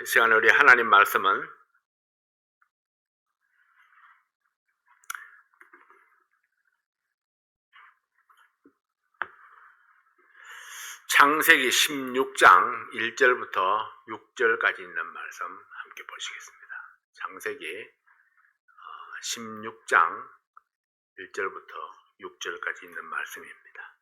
이 시간에 우리 하나님 말씀은 창세기 16장 1절부터 6절까지 있는 말씀 함께 보시겠습니다. 창세기 16장 1절부터 6절까지 있는 말씀입니다.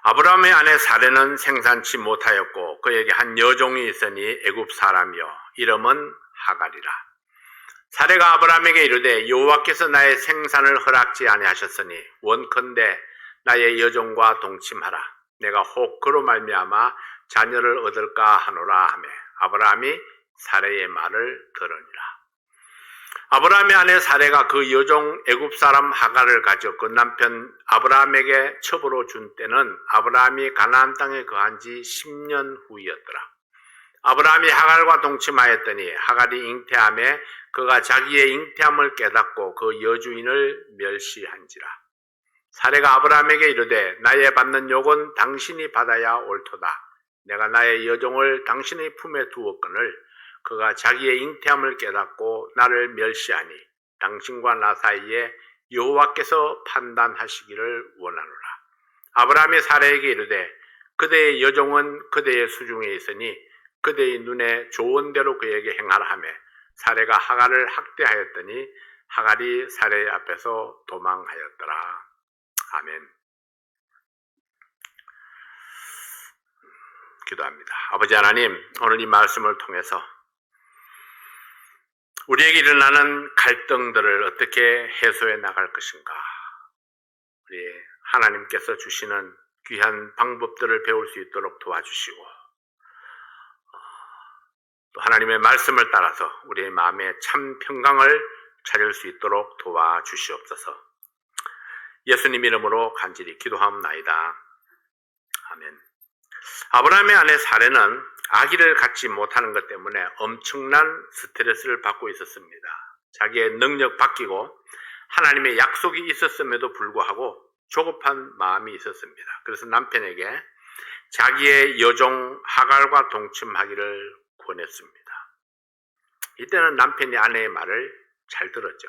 아브라함의 아내 사레는 생산치 못하였고 그에게 한 여종이 있으니 애굽 사람이요 이름은 하갈이라. 사레가 아브라함에게 이르되 여호와께서 나의 생산을 허락지 아니하셨으니 원컨대 나의 여종과 동침하라. 내가 혹 그로 말미암아 자녀를 얻을까 하노라 하매 아브라함이 사레의 말을 들으니라. 아브라함의 아내 사레가 그 여종 애굽 사람 하갈을 가져 그 남편 아브라함에게 첩으로 준 때는 아브라함이 가나안 땅에 거한 지 10년 후이었더라. 아브라함이 하갈과 동침하였더니 하갈이 잉태함에 그가 자기의 잉태함을 깨닫고 그 여주인을 멸시한지라. 사레가 아브라함에게 이르되 나의 받는 욕은 당신이 받아야 옳도다. 내가 나의 여종을 당신의 품에 두었거늘 그가 자기의 잉태함을 깨닫고 나를 멸시하니 당신과 나 사이에 여호와께서 판단하시기를 원하노라. 아브라함이 사레에게 이르되 그대의 여종은 그대의 수중에 있으니 그대의 눈에 좋은 대로 그에게 행하라 하며 사레가 하갈을 학대하였더니 하갈이 사레의 앞에서 도망하였더라. 아멘. 기도합니다. 아버지 하나님, 오늘 이 말씀을 통해서 우리에게 일어나는 갈등들을 어떻게 해소해 나갈 것인가, 우리 하나님께서 주시는 귀한 방법들을 배울 수 있도록 도와주시고 또 하나님의 말씀을 따라서 우리의 마음에 참 평강을 찾을 수 있도록 도와주시옵소서. 예수님 이름으로 간절히 기도하옵나이다. 아멘. 아브라함의 아내 사레는 아기를 갖지 못하는 것 때문에 엄청난 스트레스를 받고 있었습니다. 자기의 능력 바뀌고 하나님의 약속이 있었음에도 불구하고 조급한 마음이 있었습니다. 그래서 남편에게 자기의 여종 하갈과 동침하기를 권했습니다. 이때는 남편이 아내의 말을 잘 들었죠.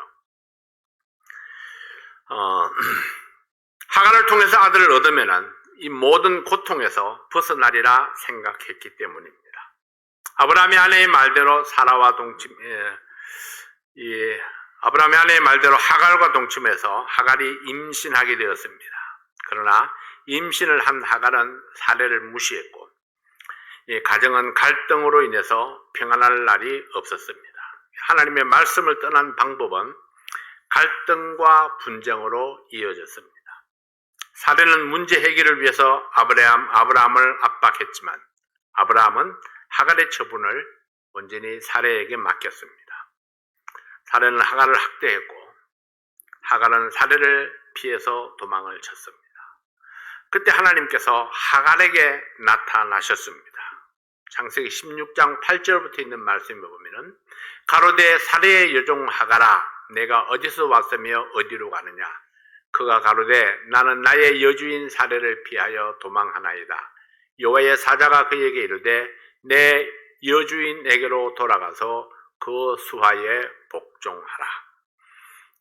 하갈을 통해서 아들을 얻으면 이 모든 고통에서 벗어나리라 생각했기 때문입니다. 아브라함의 아내의 말대로 사라와 아브라함의 아내의 말대로 하갈과 동침해서 하갈이 임신하게 되었습니다. 그러나 임신을 한 하갈은 사레를 무시했고 이 가정은 갈등으로 인해서 평안할 날이 없었습니다. 하나님의 말씀을 떠난 방법은 갈등과 분쟁으로 이어졌습니다. 사레는 문제 해결을 위해서 아브라함을 압박했지만 아브라함은 하갈의 처분을 온전히 사레에게 맡겼습니다. 사레는 하갈을 학대했고 하갈은 사레를 피해서 도망을 쳤습니다. 그때 하나님께서 하갈에게 나타나셨습니다. 창세기 16장 8절부터 있는 말씀에 보면은 가로되 사레의 여종 하갈아 내가 어디서 왔으며 어디로 가느냐. 그가 가로되 나는 나의 여주인 사레를 피하여 도망하나이다. 여호와의 사자가 그에게 이르되 내 여주인에게로 돌아가서 그 수하에 복종하라.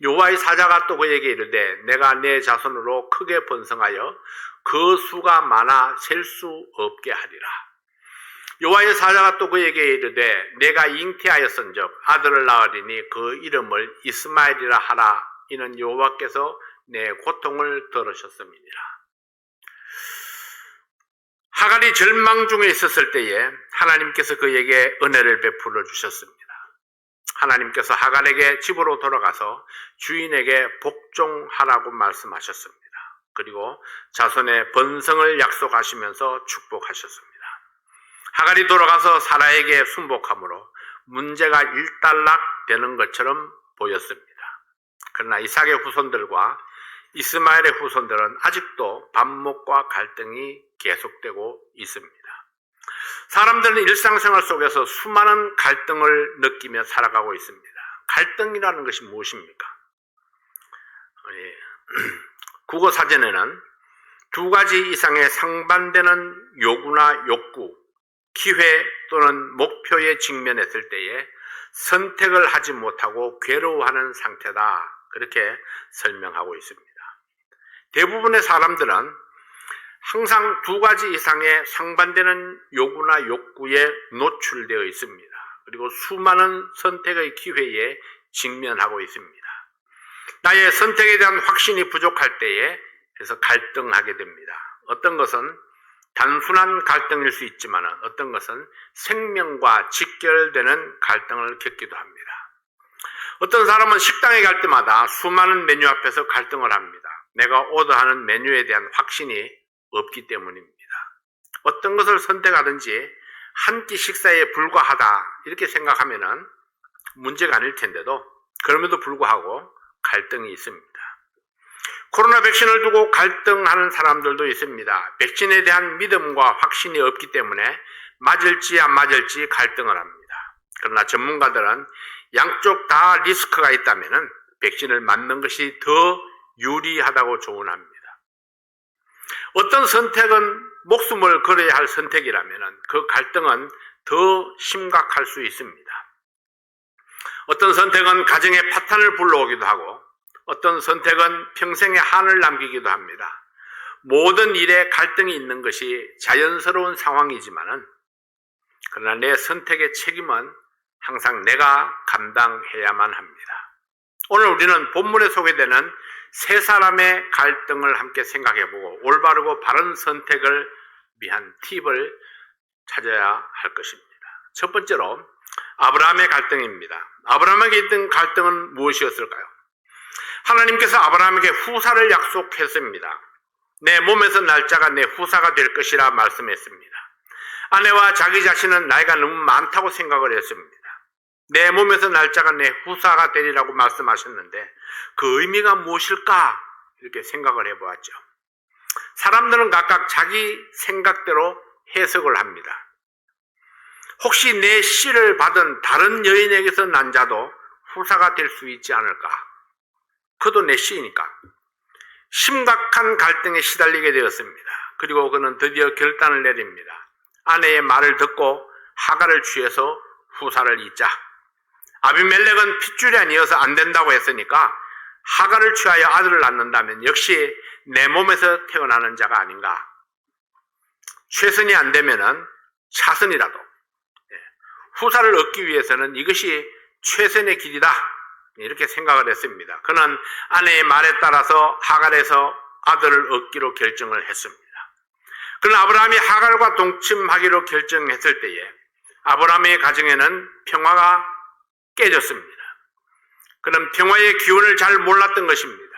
여호와의 사자가 또 그에게 이르되 내가 내 자손으로 크게 번성하여 그 수가 많아 셀 수 없게 하리라. 여호와의 사자가 또 그에게 이르되 내가 잉태하였은즉 아들을 낳으리니 그 이름을 이스마엘이라 하라. 이는 여호와께서 내 고통을 들으셨음이니라. 하갈이 절망 중에 있었을 때에 하나님께서 그에게 은혜를 베풀어 주셨습니다. 하나님께서 하갈에게 집으로 돌아가서 주인에게 복종하라고 말씀하셨습니다. 그리고 자손의 번성을 약속하시면서 축복하셨습니다. 하갈이 돌아가서 사라에게 순복함으로 문제가 일단락 되는 것처럼 보였습니다. 그러나 이삭의 후손들과 이스마엘의 후손들은 아직도 반목과 갈등이 계속되고 있습니다. 사람들은 일상생활 속에서 수많은 갈등을 느끼며 살아가고 있습니다. 갈등이라는 것이 무엇입니까? 국어사전에는 두 가지 이상의 상반되는 요구나 욕구, 기회 또는 목표에 직면했을 때에 선택을 하지 못하고 괴로워하는 상태다. 그렇게 설명하고 있습니다. 대부분의 사람들은 항상 두 가지 이상의 상반되는 요구나 욕구에 노출되어 있습니다. 그리고 수많은 선택의 기회에 직면하고 있습니다. 나의 선택에 대한 확신이 부족할 때에 그래서 갈등하게 됩니다. 어떤 것은 단순한 갈등일 수 있지만 어떤 것은 생명과 직결되는 갈등을 겪기도 합니다. 어떤 사람은 식당에 갈 때마다 수많은 메뉴 앞에서 갈등을 합니다. 내가 오더하는 메뉴에 대한 확신이 없기 때문입니다. 어떤 것을 선택하든지 한 끼 식사에 불과하다 이렇게 생각하면 문제가 아닐 텐데도 그럼에도 불구하고 갈등이 있습니다. 코로나 백신을 두고 갈등하는 사람들도 있습니다. 백신에 대한 믿음과 확신이 없기 때문에 맞을지 안 맞을지 갈등을 합니다. 그러나 전문가들은 양쪽 다 리스크가 있다면 백신을 맞는 것이 더 유리하다고 조언합니다. 어떤 선택은 목숨을 걸어야 할 선택이라면 그 갈등은 더 심각할 수 있습니다. 어떤 선택은 가정의 파탄을 불러오기도 하고 어떤 선택은 평생의 한을 남기기도 합니다. 모든 일에 갈등이 있는 것이 자연스러운 상황이지만은 그러나 내 선택의 책임은 항상 내가 감당해야만 합니다. 오늘 우리는 본문에 소개되는 세 사람의 갈등을 함께 생각해보고 올바르고 바른 선택을 위한 팁을 찾아야 할 것입니다. 첫 번째로 아브라함의 갈등입니다. 아브라함에게 있던 갈등은 무엇이었을까요? 하나님께서 아브라함에게 후사를 약속했습니다. 내 몸에서 날짜가 내 후사가 될 것이라 말씀했습니다. 아내와 자기 자신은 나이가 너무 많다고 생각을 했습니다. 내 몸에서 날짜가 내 후사가 되리라고 말씀하셨는데 그 의미가 무엇일까? 이렇게 생각을 해보았죠. 사람들은 각각 자기 생각대로 해석을 합니다. 혹시 내 씨를 받은 다른 여인에게서 난 자도 후사가 될 수 있지 않을까? 그도 내 씨이니까. 심각한 갈등에 시달리게 되었습니다. 그리고 그는 드디어 결단을 내립니다. 아내의 말을 듣고 하갈을 취해서 후사를 잇자. 아비멜렉은 핏줄이 아니어서 안 된다고 했으니까 하갈을 취하여 아들을 낳는다면 역시 내 몸에서 태어나는 자가 아닌가. 최선이 안 되면은 차선이라도 후사를 얻기 위해서는 이것이 최선의 길이다. 이렇게 생각을 했습니다. 그는 아내의 말에 따라서 하갈에서 아들을 얻기로 결정을 했습니다. 그러나 아브라함이 하갈과 동침하기로 결정했을 때에 아브라함의 가정에는 평화가 깨졌습니다. 그는 평화의 기운을 잘 몰랐던 것입니다.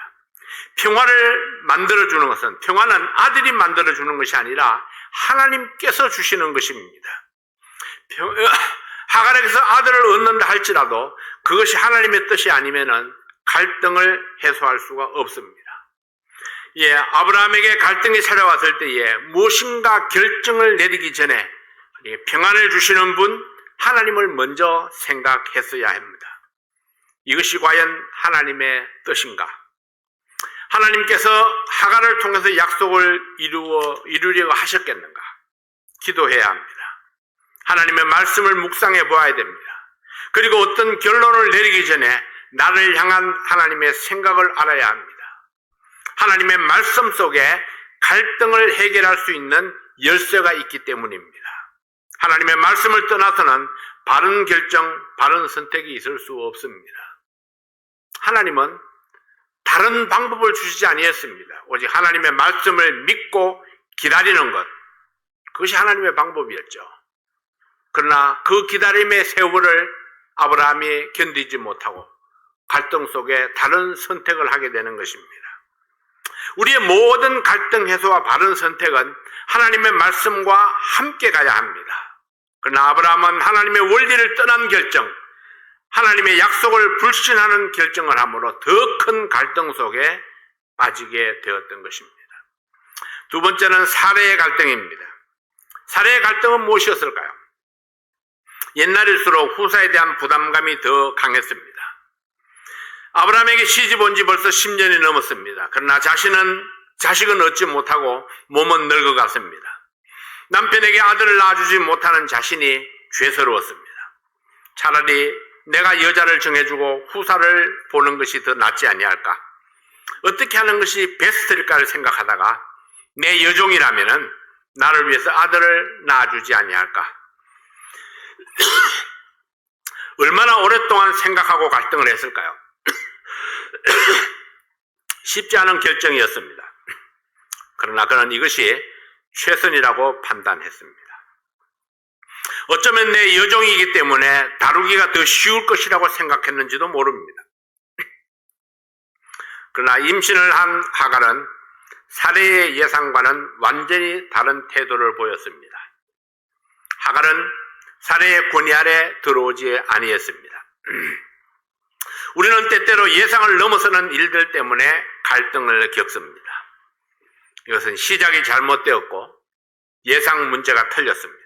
평화를 만들어주는 것은 평화는 아들이 만들어주는 것이 아니라 하나님께서 주시는 것입니다. 하갈에게서 아들을 얻는다 할지라도 그것이 하나님의 뜻이 아니면은 갈등을 해소할 수가 없습니다. 아브라함에게 갈등이 찾아왔을 때에 무엇인가 결정을 내리기 전에 평안을 주시는 분 하나님을 먼저 생각했어야 합니다. 이것이 과연 하나님의 뜻인가? 하나님께서 하갈을 통해서 약속을 이루려고 하셨겠는가? 기도해야 합니다. 하나님의 말씀을 묵상해 보아야 됩니다. 그리고 어떤 결론을 내리기 전에 나를 향한 하나님의 생각을 알아야 합니다. 하나님의 말씀 속에 갈등을 해결할 수 있는 열쇠가 있기 때문입니다. 하나님의 말씀을 떠나서는 바른 결정, 바른 선택이 있을 수 없습니다. 하나님은 다른 방법을 주시지 아니했습니다. 오직 하나님의 말씀을 믿고 기다리는 것, 그것이 하나님의 방법이었죠. 그러나 그 기다림의 세월을 아브라함이 견디지 못하고 갈등 속에 다른 선택을 하게 되는 것입니다. 우리의 모든 갈등 해소와 바른 선택은 하나님의 말씀과 함께 가야 합니다. 그러나 아브라함은 하나님의 원리를 떠난 결정, 하나님의 약속을 불신하는 결정을 함으로 더 큰 갈등 속에 빠지게 되었던 것입니다. 두 번째는 사례의 갈등입니다. 사례의 갈등은 무엇이었을까요? 옛날일수록 후사에 대한 부담감이 더 강했습니다. 아브라함에게 시집 온 지 벌써 10년이 넘었습니다. 그러나 자식은 얻지 못하고 몸은 늙어갔습니다. 남편에게 아들을 낳아주지 못하는 자신이 죄스러웠습니다. 차라리 내가 여자를 정해주고 후사를 보는 것이 더 낫지 아니할까? 어떻게 하는 것이 베스트일까를 생각하다가 내 여종이라면은 나를 위해서 아들을 낳아주지 아니할까? 얼마나 오랫동안 생각하고 갈등을 했을까요? 쉽지 않은 결정이었습니다. 그러나 그는 이것이 최선이라고 판단했습니다. 어쩌면 내 여종이기 때문에 다루기가 더 쉬울 것이라고 생각했는지도 모릅니다. 그러나 임신을 한 하갈은 사레의 예상과는 완전히 다른 태도를 보였습니다. 하갈은 사레의 권위 아래 들어오지 아니했습니다. 우리는 때때로 예상을 넘어서는 일들 때문에 갈등을 겪습니다. 이것은 시작이 잘못되었고 예상 문제가 틀렸습니다.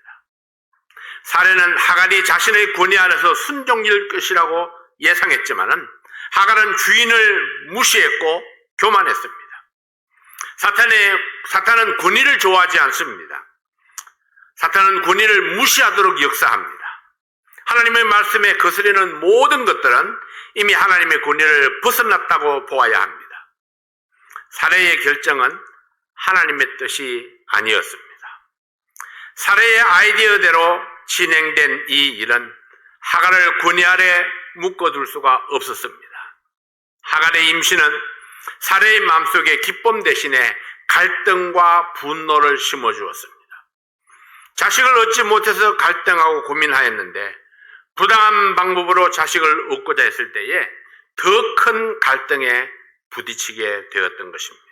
사레는 하갈이 자신의 권위 아래서 순종일 것이라고 예상했지만은 하갈은 주인을 무시했고 교만했습니다. 사탄은 권위를 좋아하지 않습니다. 사탄은 권위를 무시하도록 역사합니다. 하나님의 말씀에 거스르는 모든 것들은 이미 하나님의 권위를 벗어났다고 보아야 합니다. 사레의 결정은 하나님의 뜻이 아니었습니다. 사레의 아이디어대로 진행된 이 일은 하갈을 권위 아래 묶어둘 수가 없었습니다. 하갈의 임신은 사레의 마음속에 기쁨 대신에 갈등과 분노를 심어주었습니다. 자식을 얻지 못해서 갈등하고 고민하였는데 부당한 방법으로 자식을 얻고자 했을 때에 더 큰 갈등에 부딪히게 되었던 것입니다.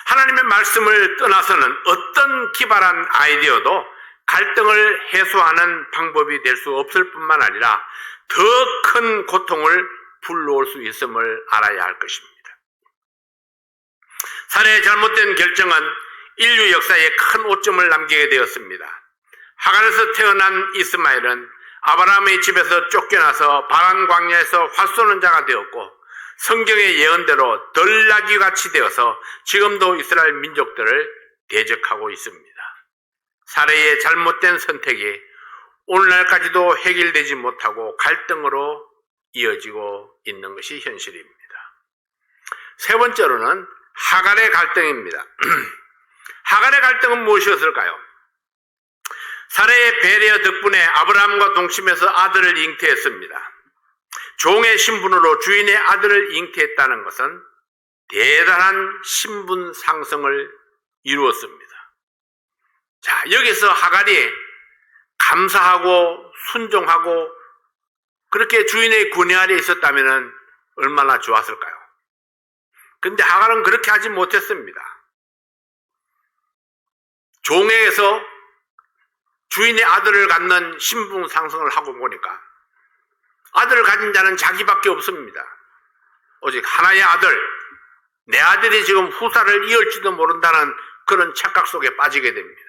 하나님의 말씀을 떠나서는 어떤 기발한 아이디어도 갈등을 해소하는 방법이 될 수 없을 뿐만 아니라 더 큰 고통을 불러올 수 있음을 알아야 할 것입니다. 사레의 잘못된 결정은 인류 역사에 큰 오점을 남기게 되었습니다. 하갈에서 태어난 이스마엘은 아브라함의 집에서 쫓겨나서 바란 광야에서 활 쏘는 자가 되었고 성경의 예언대로 덜나귀같이 되어서 지금도 이스라엘 민족들을 대적하고 있습니다. 사레의 잘못된 선택이 오늘날까지도 해결되지 못하고 갈등으로 이어지고 있는 것이 현실입니다. 세 번째로는 하갈의 갈등입니다. 하갈의 갈등은 무엇이었을까요? 사레의 배려 덕분에 아브라함과 동침해서 아들을 잉태했습니다. 종의 신분으로 주인의 아들을 잉태했다는 것은 대단한 신분 상승을 이루었습니다. 자, 여기서 하갈이 감사하고 순종하고 그렇게 주인의 권위 아래 있었다면 얼마나 좋았을까요? 근데 하갈은 그렇게 하지 못했습니다. 종에게서 주인의 아들을 갖는 신분 상승을 하고 보니까 아들을 가진 자는 자기밖에 없습니다. 오직 하나의 아들, 내 아들이 지금 후사를 이을지도 모른다는 그런 착각 속에 빠지게 됩니다.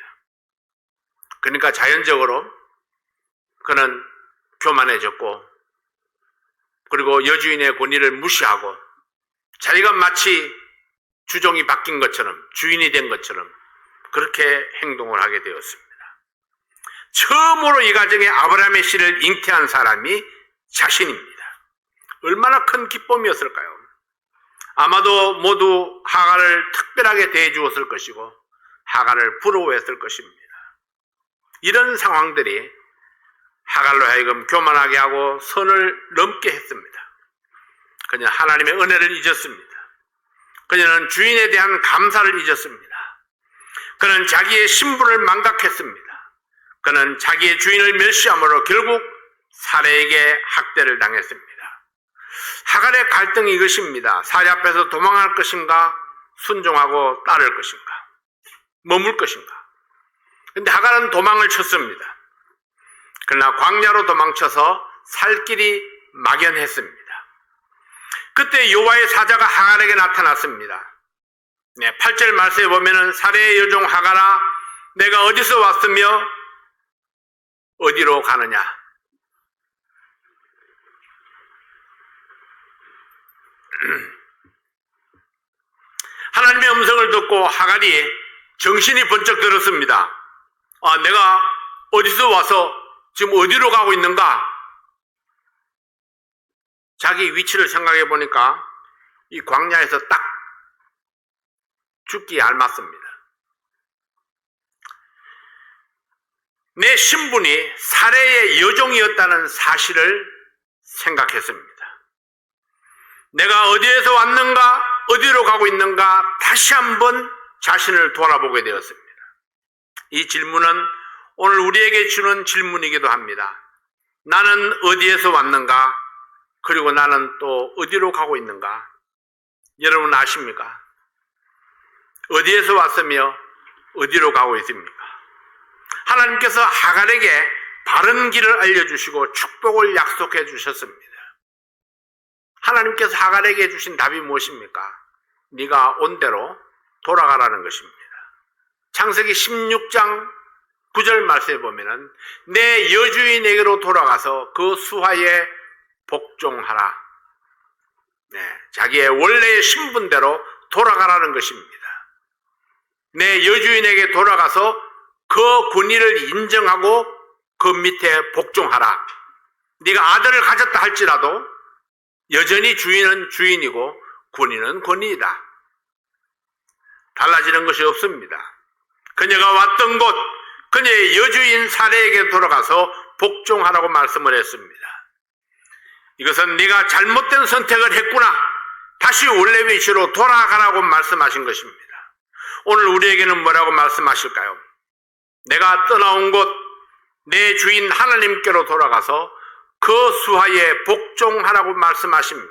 그러니까 자연적으로 그는 교만해졌고 그리고 여주인의 권위를 무시하고 자기가 마치 주종이 바뀐 것처럼 주인이 된 것처럼 그렇게 행동을 하게 되었습니다. 처음으로 이 가정에 아브라함의 씨를 잉태한 사람이 자신입니다. 얼마나 큰 기쁨이었을까요? 아마도 모두 하갈을 특별하게 대해 주었을 것이고 하갈을 부러워했을 것입니다. 이런 상황들이 하갈로 하여금 교만하게 하고 선을 넘게 했습니다. 그녀는 하나님의 은혜를 잊었습니다. 그녀는 주인에 대한 감사를 잊었습니다. 그는 자기의 신분을 망각했습니다. 그는 자기의 주인을 멸시함으로 결국 사레에게 학대를 당했습니다. 하갈의 갈등이 이것입니다. 사례 앞에서 도망할 것인가, 순종하고 따를 것인가, 머물 것인가. 근데 하갈은 도망을 쳤습니다. 그러나 광야로 도망쳐서 살 길이 막연했습니다. 그때 여호와의 사자가 하갈에게 나타났습니다. 8절 말씀에 보면은 사레의 여종 하갈아, 내가 어디서 왔으며 어디로 가느냐. 하나님의 음성을 듣고 하갈이 정신이 번쩍 들었습니다. 내가 어디서 와서 지금 어디로 가고 있는가? 자기 위치를 생각해 보니까 이 광야에서 딱 죽기에 알맞습니다. 내 신분이 사례의 여종이었다는 사실을 생각했습니다. 내가 어디에서 왔는가, 어디로 가고 있는가 다시 한번 자신을 돌아보게 되었습니다. 이 질문은 오늘 우리에게 주는 질문이기도 합니다. 나는 어디에서 왔는가? 그리고 나는 또 어디로 가고 있는가? 여러분 아십니까? 어디에서 왔으며 어디로 가고 있습니까? 하나님께서 하갈에게 바른 길을 알려주시고 축복을 약속해 주셨습니다. 하나님께서 하갈에게 주신 답이 무엇입니까? 네가 온 대로 돌아가라는 것입니다. 창세기 16장 9절 말씀에 보면은 내 여주인에게로 돌아가서 그 수하에 복종하라. 자기의 원래의 신분대로 돌아가라는 것입니다. 내 여주인에게 돌아가서 그 권위를 인정하고 그 밑에 복종하라. 네가 아들을 가졌다 할지라도 여전히 주인은 주인이고 권위는 권위이다. 달라지는 것이 없습니다. 그녀가 왔던 곳, 그녀의 여주인 사례에게 돌아가서 복종하라고 말씀을 했습니다. 이것은 네가 잘못된 선택을 했구나. 다시 원래 위치로 돌아가라고 말씀하신 것입니다. 오늘 우리에게는 뭐라고 말씀하실까요? 내가 떠나온 곳, 내 주인 하나님께로 돌아가서 그 수하에 복종하라고 말씀하십니다.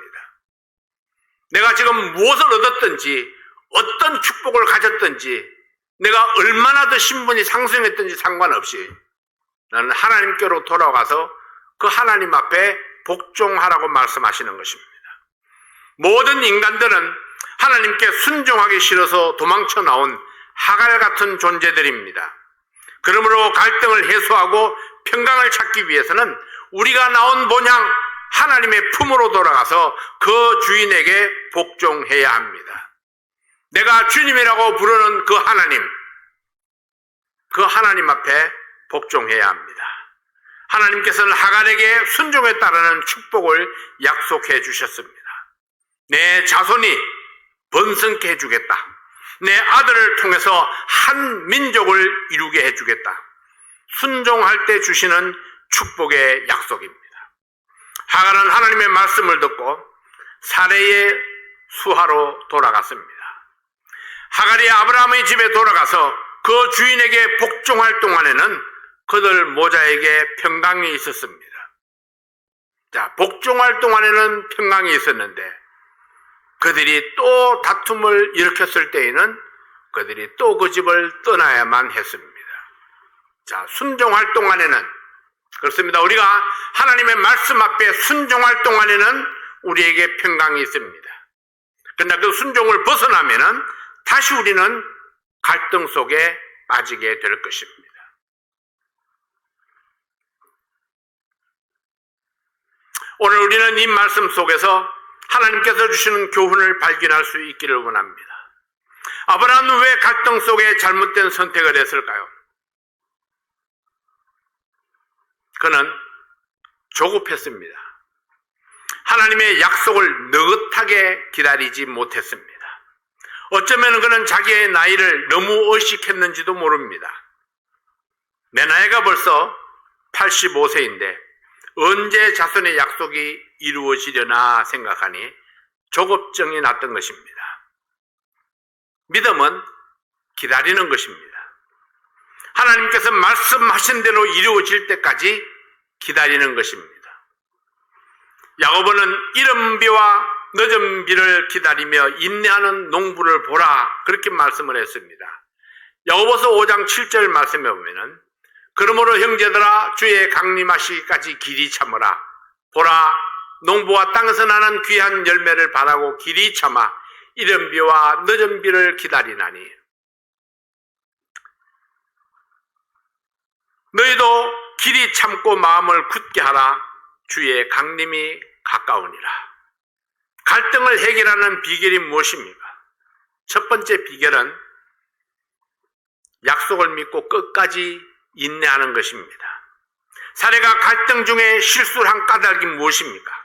내가 지금 무엇을 얻었든지, 어떤 축복을 가졌든지, 내가 얼마나 더 신분이 상승했든지 상관없이 나는 하나님께로 돌아가서 그 하나님 앞에 복종하라고 말씀하시는 것입니다. 모든 인간들은 하나님께 순종하기 싫어서 도망쳐 나온 하갈 같은 존재들입니다. 그러므로 갈등을 해소하고 평강을 찾기 위해서는 우리가 나온 본향 하나님의 품으로 돌아가서 그 주인에게 복종해야 합니다. 내가 주님이라고 부르는 그 하나님 앞에 복종해야 합니다. 하나님께서는 하갈에게 순종에 따르는 축복을 약속해 주셨습니다. 내 자손이 번성케 해주겠다. 내 아들을 통해서 한 민족을 이루게 해주겠다. 순종할 때 주시는 축복의 약속입니다. 하갈은 하나님의 말씀을 듣고 사레의 수하로 돌아갔습니다. 하갈이 아브라함의 집에 돌아가서 그 주인에게 복종할 동안에는 그들 모자에게 평강이 있었습니다. 자, 복종할 동안에는 평강이 있었는데 그들이 또 다툼을 일으켰을 때에는 그들이 또 그 집을 떠나야만 했습니다. 자, 순종할 동안에는 그렇습니다. 우리가 하나님의 말씀 앞에 순종할 동안에는 우리에게 평강이 있습니다. 그러나 그 순종을 벗어나면은 다시 우리는 갈등 속에 빠지게 될 것입니다. 오늘 우리는 이 말씀 속에서 하나님께서 주시는 교훈을 발견할 수 있기를 원합니다. 아브라함은 왜 갈등 속에 잘못된 선택을 했을까요? 그는 조급했습니다. 하나님의 약속을 느긋하게 기다리지 못했습니다. 어쩌면 그는 자기의 나이를 너무 의식했는지도 모릅니다. 내 나이가 벌써 85세인데 언제 자손의 약속이 이루어지려나 생각하니 조급증이 났던 것입니다. 믿음은 기다리는 것입니다. 하나님께서 말씀하신 대로 이루어질 때까지 기다리는 것입니다. 야고보는 이른 비와 늦은 비를 기다리며 인내하는 농부를 보라 그렇게 말씀을 했습니다. 야고보서 5장 7절 말씀에 보면은 그러므로 형제들아 주의 강림하시기까지 길이 참으라. 보라 농부와 땅에서 나는 귀한 열매를 바라고 길이 참아 이른 비와 늦은 비를 기다리나니 너희도 길이 참고 마음을 굳게 하라. 주의 강림이 가까우니라. 갈등을 해결하는 비결이 무엇입니까? 첫 번째 비결은 약속을 믿고 끝까지 인내하는 것입니다. 사례가 갈등 중에 실수를 한 까닭이 무엇입니까?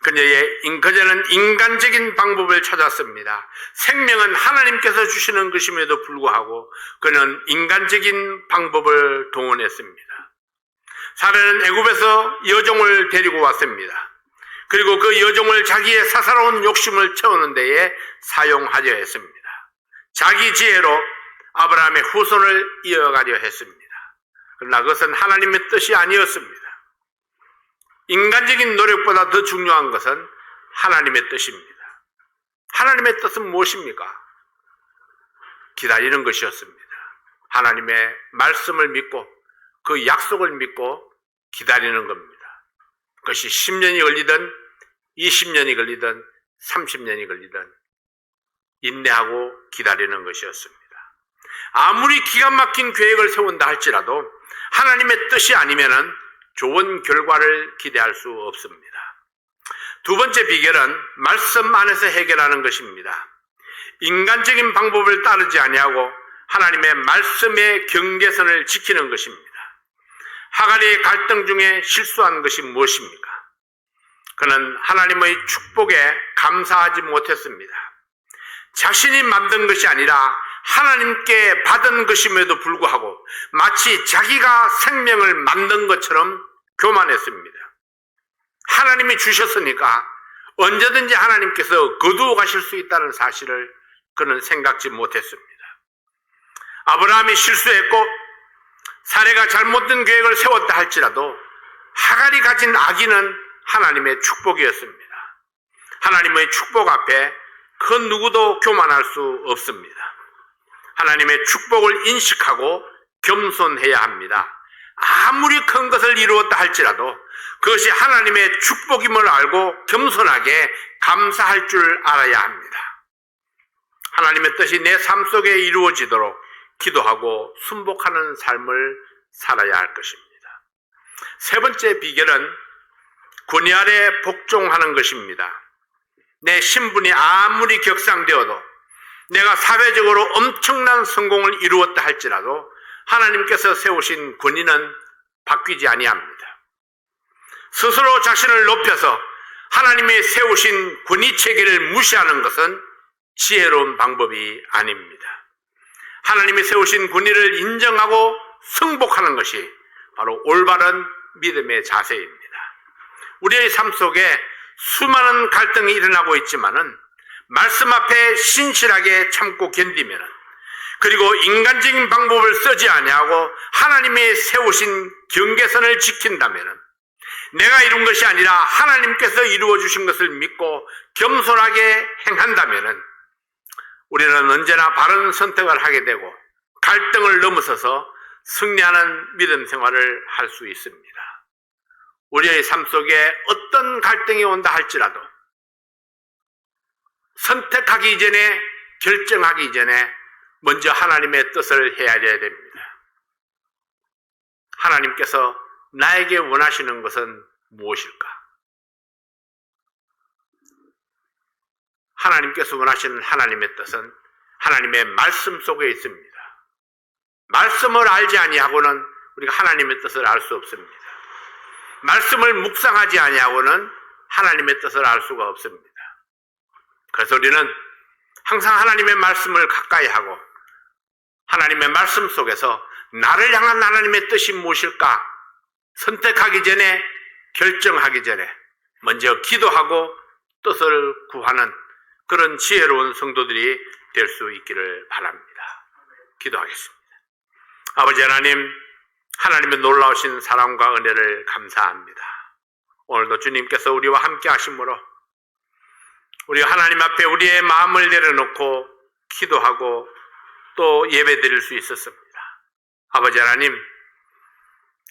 그녀는 인간적인 방법을 찾았습니다. 생명은 하나님께서 주시는 것임에도 불구하고 그는 인간적인 방법을 동원했습니다. 사례는 애굽에서 여종을 데리고 왔습니다. 그리고 그 여종을 자기의 사사로운 욕심을 채우는 데에 사용하려 했습니다. 자기 지혜로 아브라함의 후손을 이어가려 했습니다. 그러나 그것은 하나님의 뜻이 아니었습니다. 인간적인 노력보다 더 중요한 것은 하나님의 뜻입니다. 하나님의 뜻은 무엇입니까? 기다리는 것이었습니다. 하나님의 말씀을 믿고 그 약속을 믿고 기다리는 겁니다. 그것이 10년이 걸리든 20년이 걸리든 30년이 걸리든 인내하고 기다리는 것이었습니다. 아무리 기가 막힌 계획을 세운다 할지라도 하나님의 뜻이 아니면은 좋은 결과를 기대할 수 없습니다. 두 번째 비결은 말씀 안에서 해결하는 것입니다. 인간적인 방법을 따르지 아니하고 하나님의 말씀의 경계선을 지키는 것입니다. 하갈의 갈등 중에 실수한 것이 무엇입니까? 그는 하나님의 축복에 감사하지 못했습니다. 자신이 만든 것이 아니라 하나님께 받은 것임에도 불구하고 마치 자기가 생명을 만든 것처럼 교만했습니다. 하나님이 주셨으니까 언제든지 하나님께서 거두어 가실 수 있다는 사실을 그는 생각지 못했습니다. 아브라함이 실수했고 사례가 잘못된 계획을 세웠다 할지라도 하갈이 가진 악의는 하나님의 축복이었습니다. 하나님의 축복 앞에 그 누구도 교만할 수 없습니다. 하나님의 축복을 인식하고 겸손해야 합니다. 아무리 큰 것을 이루었다 할지라도 그것이 하나님의 축복임을 알고 겸손하게 감사할 줄 알아야 합니다. 하나님의 뜻이 내 삶 속에 이루어지도록 기도하고 순복하는 삶을 살아야 할 것입니다. 세 번째 비결은 권위 아래 복종하는 것입니다. 내 신분이 아무리 격상되어도 내가 사회적으로 엄청난 성공을 이루었다 할지라도 하나님께서 세우신 권위는 바뀌지 아니합니다. 스스로 자신을 높여서 하나님이 세우신 권위 체계를 무시하는 것은 지혜로운 방법이 아닙니다. 하나님이 세우신 권위를 인정하고 승복하는 것이 바로 올바른 믿음의 자세입니다. 우리의 삶 속에 수많은 갈등이 일어나고 있지만은 말씀 앞에 신실하게 참고 견디면은 그리고 인간적인 방법을 쓰지 아니하고 하나님이 세우신 경계선을 지킨다면은 내가 이룬 것이 아니라 하나님께서 이루어 주신 것을 믿고 겸손하게 행한다면은 우리는 언제나 바른 선택을 하게 되고 갈등을 넘어서서 승리하는 믿음 생활을 할 수 있습니다. 우리의 삶 속에 어떤 갈등이 온다 할지라도 선택하기 이전에 결정하기 전에 먼저 하나님의 뜻을 헤아려야 됩니다. 하나님께서 나에게 원하시는 것은 무엇일까? 하나님께서 원하시는 하나님의 뜻은 하나님의 말씀 속에 있습니다. 말씀을 알지 아니하고는 우리가 하나님의 뜻을 알 수 없습니다. 말씀을 묵상하지 아니하고는 하나님의 뜻을 알 수가 없습니다. 그래서 우리는 항상 하나님의 말씀을 가까이 하고 하나님의 말씀 속에서 나를 향한 하나님의 뜻이 무엇일까 선택하기 전에 결정하기 전에 먼저 기도하고 뜻을 구하는 그런 지혜로운 성도들이 될 수 있기를 바랍니다. 기도하겠습니다. 아버지 하나님, 하나님의 놀라우신 사랑과 은혜를 감사합니다. 오늘도 주님께서 우리와 함께 하심으로 우리가 하나님 앞에 우리의 마음을 내려놓고 기도하고 또 예배 드릴 수 있었습니다. 아버지 하나님,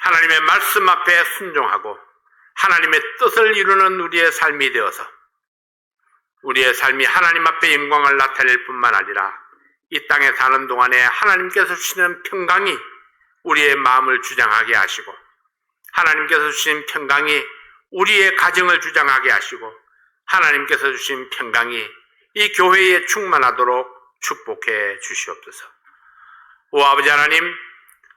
하나님의 말씀 앞에 순종하고 하나님의 뜻을 이루는 우리의 삶이 되어서 우리의 삶이 하나님 앞에 영광을 나타낼 뿐만 아니라 이 땅에 사는 동안에 하나님께서 주시는 평강이 우리의 마음을 주장하게 하시고 하나님께서 주신 평강이 우리의 가정을 주장하게 하시고 하나님께서 주신 평강이 이 교회에 충만하도록 축복해 주시옵소서. 오 아버지 하나님,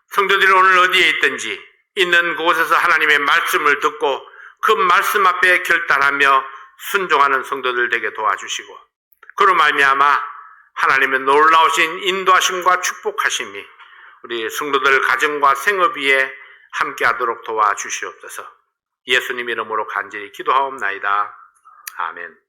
성도들이 오늘 어디에 있든지 있는 그곳에서 하나님의 말씀을 듣고 그 말씀 앞에 결단하며 순종하는 성도들 되게 도와주시고, 그로 말미암아 하나님의 놀라우신 인도하심과 축복하심이 우리 성도들 가정과 생업 위에 함께하도록 도와주시옵소서. 예수님 이름으로 간절히 기도하옵나이다. 아멘.